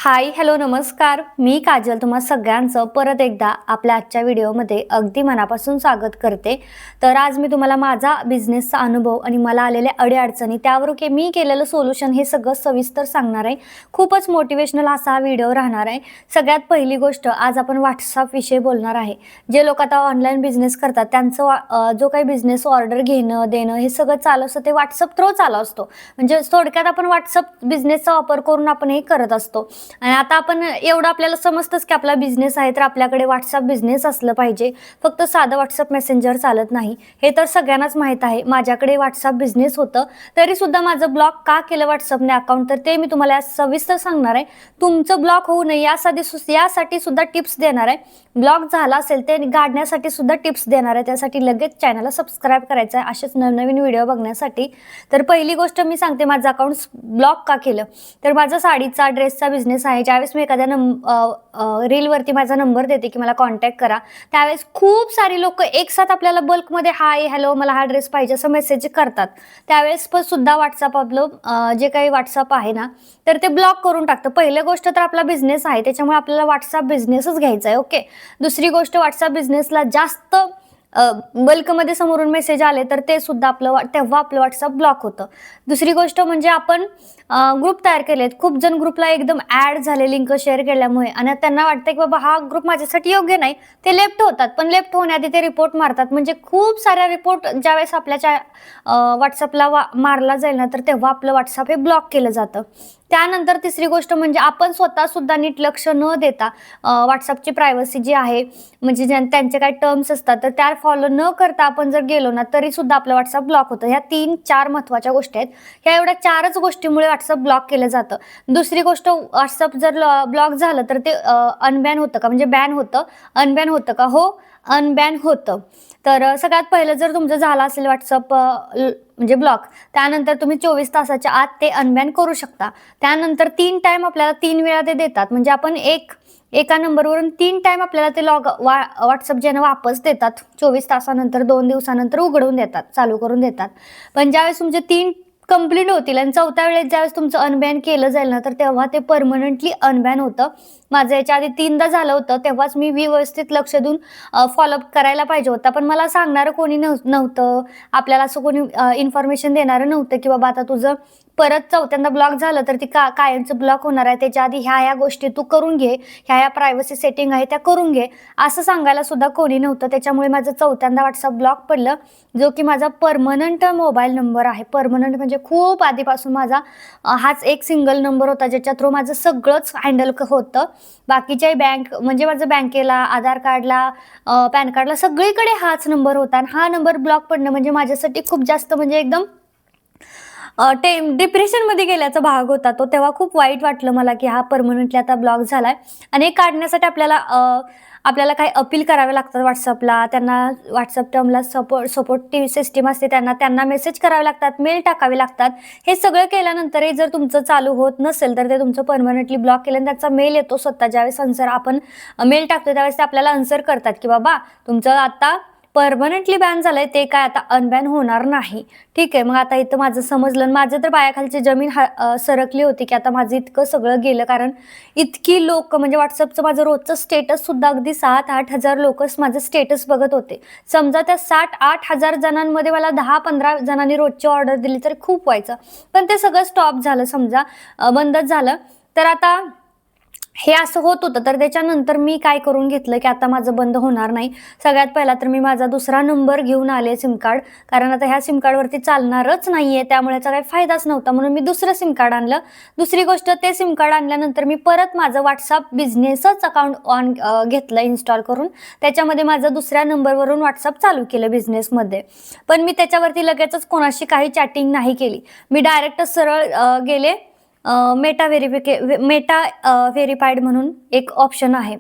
Hi hello नमस्कार. मी काजल तुम्हा सगळ्यांचं परत एकदा आपल्या आजच्या व्हिडिओमध्ये अगदी मनापासून स्वागत करते. तर आज मी तुम्हाला माझा बिझनेसचा अनुभव आणि मला आलेल्या अडीअडचणी त्यावर मी केलेलं सोल्युशन हे सगळं सविस्तर सांगणार आहे. खूपच मोटिवेशनल असा हा व्हिडिओ राहणार आहे. सगळ्यात पहिली गोष्ट आज आपण व्हॉट्सअप विषयी बोलणार आहे. जे लोक आता ऑनलाईन बिझनेस करतात त्यांचं जो काही बिझनेस ऑर्डर घेणं देणं हे सगळं चालू असतं ते व्हॉट्सअप थ्रू चालू असतो. म्हणजे थोडक्यात आपण व्हॉट्सअप बिझनेसचा वापर करून आपण हे करत असतो. आणि आता आपण एवढं आपल्याला समजतंच की आपला बिझनेस आहे तर आपल्याकडे व्हॉट्सअप बिझनेस असलं पाहिजे. फक्त साधं व्हॉट्सअप मेसेंजर चालत नाही हे तर सगळ्यांनाच माहीत आहे. माझ्याकडे व्हॉट्सअप बिझनेस होतं तरी सुद्धा माझं ब्लॉक का केलं व्हॉट्सअपने अकाउंट तर ते मी तुम्हाला सविस्तर सांगणार आहे. तुमचं ब्लॉक होऊ नये यासाठी सुद्धा टिप्स देणार आहे. ब्लॉक झाला असेल ते काढण्यासाठी सुद्धा टिप्स देणार आहे. त्यासाठी लगेच चॅनलला सबस्क्राईब करायचं आहे असेच नवनवीन व्हिडिओ बघण्यासाठी. तर पहिली गोष्ट मी सांगते माझं अकाउंट ब्लॉक का केलं तर माझा साडीचा ड्रेसचा बिझनेस आहे. ज्यावेळेस मी एखाद्या रीलवरती माझा नंबर देते की मला कॉन्टॅक्ट करा त्यावेळेस खूप सारी लोक एकसाथ आपल्याला बल्कमध्ये हाय हॅलो मला हा ड्रेस पाहिजे असं मेसेज करतात. त्यावेळेस पण सुद्धा व्हॉट्सअप आपलं जे काही व्हॉट्सअप आहे ना तर ते ब्लॉक करून टाकतं. पहिली गोष्ट तर आपला बिझनेस आहे त्याच्यामुळे आपल्याला व्हॉट्सअप बिझनेसच घ्यायचा आहे. ओके. दुसरी गोष्ट व्हॉट्सअप बिझनेसला जास्त बल्कमध्ये समोरून मेसेज आले तर ते सुद्धा तेव्हा आपलं व्हॉट्सअप ब्लॉक होतं. दुसरी गोष्ट म्हणजे आपण ग्रुप तयार केलेत. खूप जण ग्रुपला एकदम ॲड झाले लिंक शेअर केल्यामुळे आणि त्यांना वाटतं की बाबा हा ग्रुप माझ्यासाठी योग्य नाही ते लेफ्ट होतात. पण लेफ्ट होण्याआधी ते रिपोर्ट मारतात. म्हणजे खूप साऱ्या रिपोर्ट ज्यावेळेस आपल्या व्हॉट्सअपला मारला जाईल ना तर तेव्हा आपलं व्हॉट्सअप हे ब्लॉक केलं जातं. त्यानंतर तिसरी गोष्ट म्हणजे आपण स्वतः सुद्धा नीट लक्ष न देता व्हॉट्सअपची प्रायव्हसी जी आहे म्हणजे त्यांचे काही टर्म्स असतात तर त्या फॉलो न करता आपण जर गेलो ना तरी सुद्धा आपलं व्हॉट्सअप ब्लॉक होतं. ह्या 3-4 महत्त्वाच्या गोष्टी आहेत. ह्या एवढ्या 4च गोष्टीमुळे व्हॉट्सअप ब्लॉक केलं जातं. दुसरी गोष्ट व्हॉट्सअप जर ब्लॉक झालं तर ते अनबॅन होतं का म्हणजे बॅन होतं अनबॅन होतं का हो अनबॅन होतं. तर सगळ्यात पहिलं जर तुमचं झालं असेल व्हॉट्सअप म्हणजे ब्लॉक त्यानंतर तुम्ही 24 तासाच्या आत ते अनबॅन करू शकता. त्यानंतर 3 टाइम आपल्याला 3 वेळा ते देतात. म्हणजे आपण एका नंबरवरून 3 टाइम आपल्याला ते व्हॉट्सअप ज्यानं वापस देतात. 24 तासानंतर 2 दिवसानंतर उघडून देतात चालू करून देतात. पण ज्यावेळेस तुमचे 3 कंप्लीट होतील आणि 4थ्या वेळेस ज्यावेळेस तुमचं अनबॅन केलं जाईल ना तर तेव्हा ते परमनंटली अनबॅन होतं. माझं याच्या आधी 3दा झालं होतं तेव्हाच मी व्यवस्थित लक्ष देऊन फॉलोअप करायला पाहिजे होता. पण मला सांगणारं कोणी नव्हतं. आपल्याला असं कोणी इन्फॉर्मेशन देणारं नव्हतं की बाबा आता तुझं परत 4थ्यांदा ब्लॉक झालं तर ती कायमचं ब्लॉक होणार आहे. त्याच्या आधी ह्या गोष्टी तू करून घे. ह्या प्रायव्हसी सेटिंग आहे त्या करून घे असं सांगायला सुद्धा कोणी नव्हतं. त्याच्यामुळे माझं 4थ्यांदा व्हॉट्सअप ब्लॉक पडलं जो की माझा परमनंट मोबाईल नंबर आहे. परमनंट म्हणजे खूप आधीपासून माझा हाच एक सिंगल नंबर होता ज्याच्या थ्रू माझं सगळंच हँडल होतं. बाकीच्या बँक म्हणजे माझं बँकेला आधार कार्डला पॅन कार्डला सगळीकडे हाच नंबर होता आणि हा नंबर ब्लॉक पडणं म्हणजे माझ्यासाठी खूप जास्त म्हणजे एकदम डिप्रेशनमध्ये गेल्याचा भाग होता तो. तेव्हा खूप वाईट वाटलं मला की हा परमनंटली आता ब्लॉक झालाय. आणि हे काढण्यासाठी आपल्याला काही अपील करावे लागतात व्हॉट्सअपला. त्यांना व्हॉट्सअप टर्मला सपोर्टिव्ह सिस्टीम असते त्यांना मेसेज करावे लागतात मेल टाकावे लागतात. हे सगळं केल्यानंतरही जर तुमचं चालू होत नसेल तर ते तुमचं परमनंटली ब्लॉक केलं आणि त्याचा मेल येतो स्वतः. ज्यावेळेस आपण मेल टाकतो त्यावेळेस ते आपल्याला आन्सर करतात की बाबा तुमचं आता परमनंटली बॅन झालंय ते काय आता अनबॅन होणार नाही. ठीक आहे. मग आता इथं माझं समजलं. माझं तर पायाखालची जमीन सरकली होती की आता माझं इतकं सगळं गेलं. कारण इतकी लोक म्हणजे व्हॉट्सअपचं माझं रोजचं स्टेटस सुद्धा अगदी 7-8 हजार लोक माझं स्टेटस बघत होते. समजा त्या 7-8 हजार जणांमध्ये मला 10-15 जणांनी रोजची ऑर्डर दिली तर खूप व्हायचं. पण ते सगळं स्टॉप झालं समजा बंदच झालं. तर आता हे असं होत होतं तर त्याच्यानंतर मी काय करून घेतलं की आता माझं बंद होणार नाही. सगळ्यात पहिला तर मी माझा दुसरा नंबर घेऊन आले सिम कार्ड. कारण आता ह्या सिम कार्डवरती चालणारच नाहीये त्यामुळे याचा काही फायदाच नव्हता म्हणून मी दुसरं सिम कार्ड आणलं. दुसरी गोष्ट ते सिम कार्ड आणल्यानंतर मी परत माझं व्हॉट्सअप बिझनेसच अकाउंट घेतलं इन्स्टॉल करून. त्याच्यामध्ये माझं दुसऱ्या नंबरवरून व्हॉट्सअप चालू केलं बिझनेसमध्ये. पण मी त्याच्यावरती लगेचच कोणाशी काही चॅटिंग नाही केली. मी डायरेक्ट सरळ गेले मेटा व्हेरीफाईड म्हणून एक ऑप्शन आहे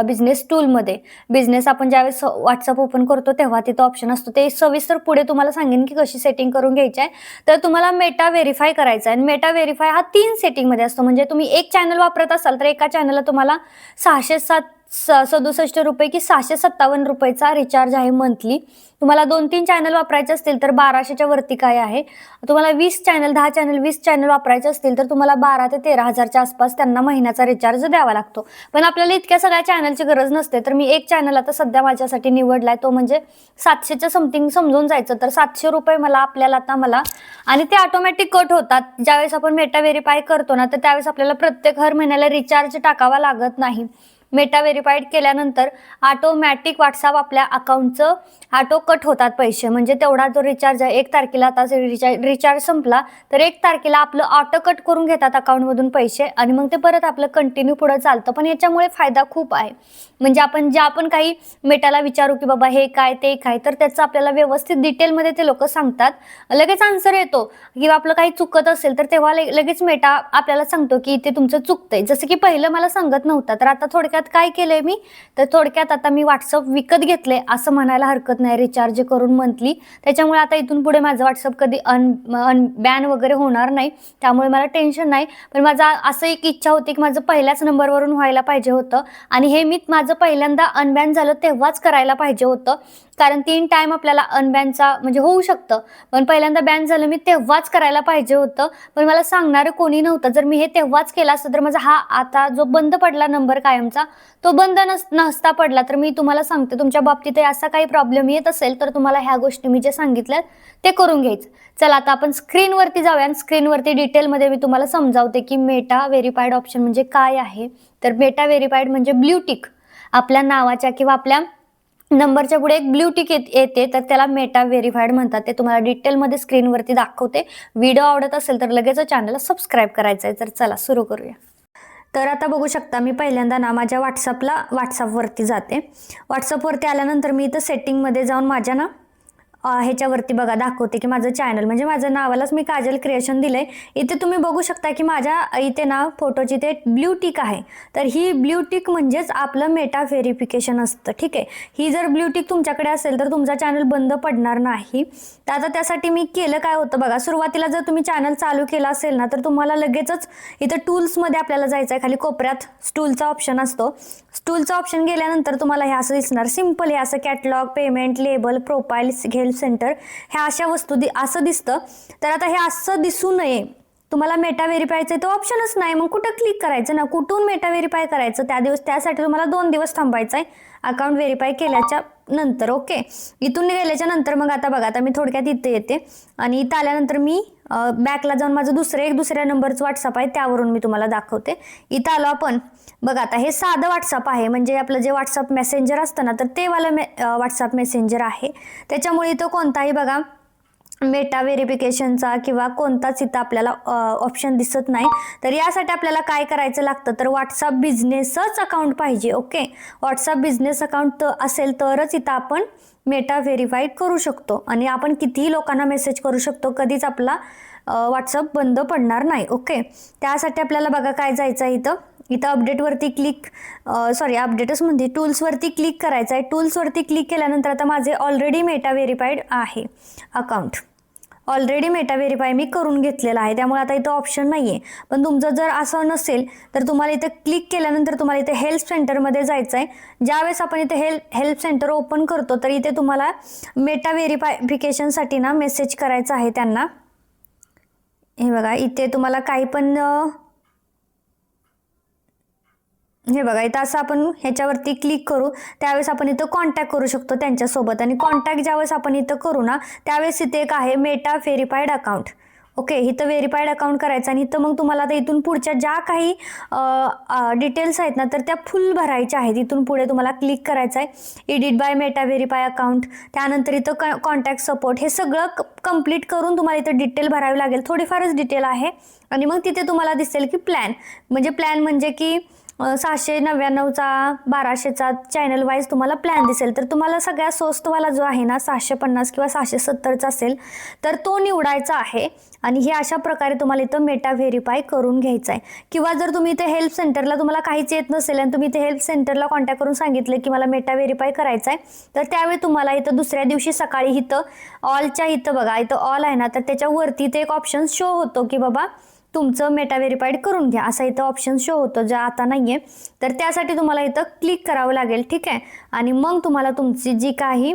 बिझनेस टूलमध्ये. बिझनेस आपण ज्यावेळेस व्हॉट्सअप ओपन करतो तेव्हा तिथं ऑप्शन असतो. ते सविस्तर पुढे तुम्हाला सांगेन की कशी सेटिंग करून घ्यायची आहे. तर तुम्हाला मेटा व्हेरीफाय करायचा आहे आणि मेटा व्हेरीफाय हा 3 सेटिंगमध्ये असतो. म्हणजे तुम्ही एक चॅनल वापरत असाल तर एका चॅनलला तुम्हाला 607 ₹667 की ₹657 रिचार्ज आहे मंथली. तुम्हाला 2-3 चॅनल वापरायचे असतील तर 1200च्या वरती काय आहे. तुम्हाला 20 चॅनल, 10 चॅनल, 20 चॅनल वापरायचे असतील तर तुम्हाला 12 ते 13,000च्या आसपास त्यांना महिन्याचा रिचार्ज द्यावा लागतो. पण आपल्याला इतक्या सगळ्या चॅनलची गरज नसते. तर मी एक चॅनल आता सध्या माझ्यासाठी निवडलाय, तो म्हणजे 700च्या समथिंग समजून जायचं. तर ₹700 मला आणि ते ऑटोमॅटिक कट होतात. ज्यावेळेस आपण मेटा व्हेरिफाय करतो ना, तर त्यावेळेस आपल्याला प्रत्येक हर महिन्याला रिचार्ज टाकावा लागत नाही. मेटा व्हेरिफाईड केल्यानंतर ऑटोमॅटिक WhatsApp आपल्या अकाउंटचं ऑटो कट होतात पैसे. म्हणजे तेवढा जो रिचार्ज आहे 1 तारखेला आता रिचार्ज संपला तर 1 तारखेला आपलं ऑटो कट करून घेतात अकाउंटमधून पैसे आणि मग ते परत आपलं कंटिन्यू पुढे चालतं. पण याच्यामुळे फायदा खूप आहे. म्हणजे आपण काही मेटाला विचारू की बाबा हे काय ते काय, तर त्याचं आपल्याला व्यवस्थित डिटेलमध्ये ते लोक सांगतात. लगेच आन्सर येतो किंवा आपलं काही चुकत असेल तर तेव्हा लगेच मेटा आपल्याला सांगतो की इथे तुमचं चुकतंय. जसं की पहिलं मला सांगत नव्हतं. तर आता थोडक्यात काय केलंय मी, तर थोडक्यात आता मी WhatsApp विकत घेतले असं म्हणायला हरकत नाही रिचार्ज करून मंथली. त्याच्यामुळे आता इथून पुढे माझं WhatsApp कधी बॅन वगैरे होणार नाही. त्यामुळे मला टेन्शन नाही. पण माझा असं एक इच्छा होती की माझं पहिल्याच नंबरवरून व्हायला पाहिजे होतं आणि हे मी माझं पहिल्यांदा अनबॅन झालं तेव्हाच करायला पाहिजे होतं. कारण 3 टाइम आपल्याला अनबॅनचा म्हणजे होऊ शकतं. पण पहिल्यांदा बॅन झालं मी तेव्हाच करायला पाहिजे होतं. पण मला सांगणारं कोणी नव्हतं. जर मी हे तेव्हाच केलं असतं तर माझा हा आता जो बंद पडला नंबर कायमचा, तो बंद नसता पडला. तर मी तुम्हाला सांगते तुमच्या बाबतीत असा काही प्रॉब्लेम येत असेल तर तुम्हाला ह्या गोष्टी मी जे सांगितल्यात ते करून घ्यायचं. चला आता आपण स्क्रीनवरती जाऊया. स्क्रीनवरती डिटेलमध्ये मी तुम्हाला समजावते की मेटा व्हेरिफाईड ऑप्शन म्हणजे काय आहे. तर मेटा व्हेरिफाईड म्हणजे ब्ल्यू टिक आपल्या नावाच्या किंवा आपल्या नंबरच्या पुढे एक ब्ल्यू टिक येते, तर त्याला मेटा व्हेरिफाईड म्हणतात. ते तुम्हाला डिटेलमध्ये स्क्रीनवरती दाखवते. व्हिडिओ आवडत असेल तर लगेच चॅनलला सबस्क्राईब करायचं आहे. तर चला सुरू करूया. तर आता बघू शकता मी पहिल्यांदा ना माझ्या व्हॉट्सअपवरती जाते. व्हॉट्सअपवरती आल्यानंतर मी इथं सेटिंगमध्ये जाऊन माझ्या ना ह्याच्यावरती बघा दाखवते की माझं चॅनल म्हणजे माझं नावालाच मी काजल क्रिएशन दिलंय. इथे तुम्ही बघू शकता की माझ्या इथे ना फोटोची ते ब्ल्यू टिक आहे. तर ही ब्ल्यू टिक म्हणजेच आपलं मेटा व्हेरिफिकेशन असतं. ठीक आहे. ही जर ब्ल्यू टिक तुमच्याकडे असेल तर तुमचा चॅनल बंद पडणार नाही. तर आता त्यासाठी मी केलं काय होतं बघा, सुरुवातीला जर तुम्ही चॅनल चालू केला असेल ना तर तुम्हाला लगेचच इथं टूल्समध्ये आपल्याला जायचं आहे. खाली कोपऱ्यात टूलचा ऑप्शन असतो. टूलचा ऑप्शन गेल्यानंतर तुम्हाला हे असं दिसणार. सिंपल हे असं catalogue, payment, label, profile, help centre ह्या अशा वस्तू असं दिसतं. तर आता हे असं दिसू नये तुम्हाला मेटा व्हेरिफायचं तो ऑप्शनच नाही. मग कुठं क्लिक करायचं ना, कुठून मेटा व्हेरिफाय करायचं त्यासाठी तुम्हाला 2 दिवस थांबायचं आहे अकाउंट व्हेरिफाय केल्याच्या नंतर. ओके. इथून गेल्याच्या नंतर मग आता बघा, आता मी थोडक्यात इथे येते आणि इथं आल्यानंतर मी बॅकला जाऊन माझं दुसऱ्या नंबरचं व्हॉट्सअप आहे त्यावरून मी तुम्हाला दाखवते. इथं आलो आपण बघा. आता हे साधं व्हॉट्सअप आहे म्हणजे आपलं जे व्हॉट्सअप मेसेंजर असतं ना, तर ते वालं व्हॉट्सअप मेसेंजर आहे. त्याच्यामुळे इथं कोणताही बघा मेटा व्हेरिफिकेशनचा किंवा कोणताच इथं आपल्याला ऑप्शन दिसत नाही. तर यासाठी आपल्याला काय करायचं लागतं, तर व्हॉट्सअप बिझनेसच अकाउंट पाहिजे. ओके. व्हॉट्सअप बिझनेस अकाउंट असेल तरच इथं आपण मेटा व्हेरिफाईड करू शकतो आणि आपण कितीही लोकांना मेसेज करू शकतो. कधीच आपला व्हॉट्सअप बंद पडणार नाही. ओके. त्यासाठी आपल्याला बघा काय जायचं आहे, इथं अपडेटवरती अपडेटच म्हणजे टूल्सवरती क्लिक करायचं आहे. टूल्सवरती क्लिक केल्यानंतर आता माझे ऑलरेडी मेटा व्हेरिफाईड आहे अकाउंट. ऑलरेडी मेटा व्हेरिफाय मी करून घेतलेला आहे. त्यामुळे आता इथं ऑप्शन नाही आहे. पण तुमचं जर असं नसेल तर तुम्हाला इथं क्लिक केल्यानंतर तुम्हाला इथे हेल्प सेंटरमध्ये जायचं आहे. ज्यावेळेस आपण इथे हेल्प सेंटर ओपन करतो तर इथे तुम्हाला मेटा व्हेरिफिकेशनसाठी ना मेसेज करायचा आहे त्यांना. हे बघा इथे तुम्हाला काही पण हे बघा इथं असं आपण ह्याच्यावरती क्लिक करू त्यावेळेस आपण इथं कॉन्टॅक्ट करू शकतो त्यांच्यासोबत. आणि कॉन्टॅक्ट ज्यावेळेस आपण इथं करू ना त्यावेळेस इथे एक आहे मेटा व्हेरिफाईड अकाउंट. ओके. इथं व्हेरिफाईड अकाउंट करायचं आणि इथं मग तुम्हाला आता इथून पुढच्या ज्या काही डिटेल्स आहेत ना तर त्या फुल भरायच्या आहेत. इथून पुढे तुम्हाला क्लिक करायचं आहे edit by Meta verify account. त्यानंतर इथं कॉन्टॅक्ट सपोर्ट हे सगळं कंप्लीट करून तुम्हाला इथं डिटेल भरावी लागेल. थोडीफारच डिटेल आहे आणि मग तिथे तुम्हाला दिसेल की प्लॅन म्हणजे की 699चा 1200चा चॅनल वाईज तुम्हाला प्लॅन दिसेल. तर तुम्हाला सगळ्यात स्वस्तवाला जो आहे ना 750 किंवा 770चा असेल तर तो निवडायचा आहे. आणि हे अशा प्रकारे तुम्हाला इथं मेटा व्हेरिफाय करून घ्यायचं आहे. किंवा जर तुम्ही इथे हेल्प सेंटरला तुम्हाला काहीच येत नसेल आणि तुम्ही इथे हेल्प सेंटरला कॉन्टॅक्ट करून सांगितलं की मला मेटा व्हेरिफाय करायचा आहे तर त्यावेळी तुम्हाला इथं दुसऱ्या दिवशी सकाळी इथं ऑलच्या इथं बघा इथं ऑल आहे ना तर त्याच्यावरती इथे एक ऑप्शन शो होतो की बाबा तुमचं मेटा व्हेरीफाईड करून घ्या असा इथं ऑप्शन शो होतो, जे आता नाही आहे. तर त्यासाठी तुम्हाला इथं क्लिक करावं लागेल, ठीक आहे. आणि मग तुम्हाला तुमची जी काही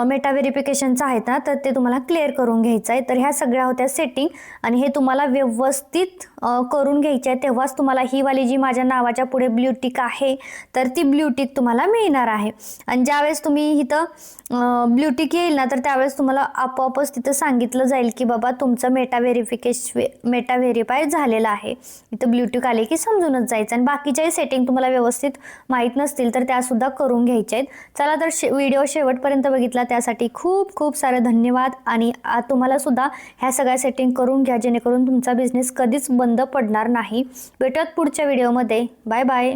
मेटा व्हेरिफिकेशनचं आहेत ना, तर ते तुम्हाला क्लिअर करून घ्यायचं आहे. तर ह्या सगळ्या होत्या सेटिंग, आणि हे तुम्हाला व्यवस्थित करून घ्यायचे आहे. तेव्हाच तुम्हाला ही वाली जी माझ्या नावाच्या पुढे ब्ल्यू टिक आहे, तर ती ब्ल्यू टिक तुम्हाला मिळणार आहे. आणि ज्यावेळेस तुम्ही इथं ब्ल्यू टिक येईल ना, तर त्यावेळेस तुम्हाला आपोआपच तिथं सांगितलं जाईल की बाबा तुमचं मेटा व्हेरीफाय झालेलं आहे. इथं ब्ल्यू टिक आले की समजूनच जायचं. आणि बाकीच्याही सेटिंग तुम्हाला व्यवस्थित माहीत नसतील तर त्यासुद्धा करून घ्यायच्या आहेत. चला तर व्हिडिओ शेवटपर्यंत बघितला त्यासाठी खूप खूप सारे धन्यवाद. आणि तुम्हाला सुद्धा ह्या सगळ्या सेटिंग करून घ्या, जेणेकरून तुमचा बिझनेस कधीच बंद पडणार नाही. भेटूयात पुढच्या व्हिडिओमध्ये. Bye bye.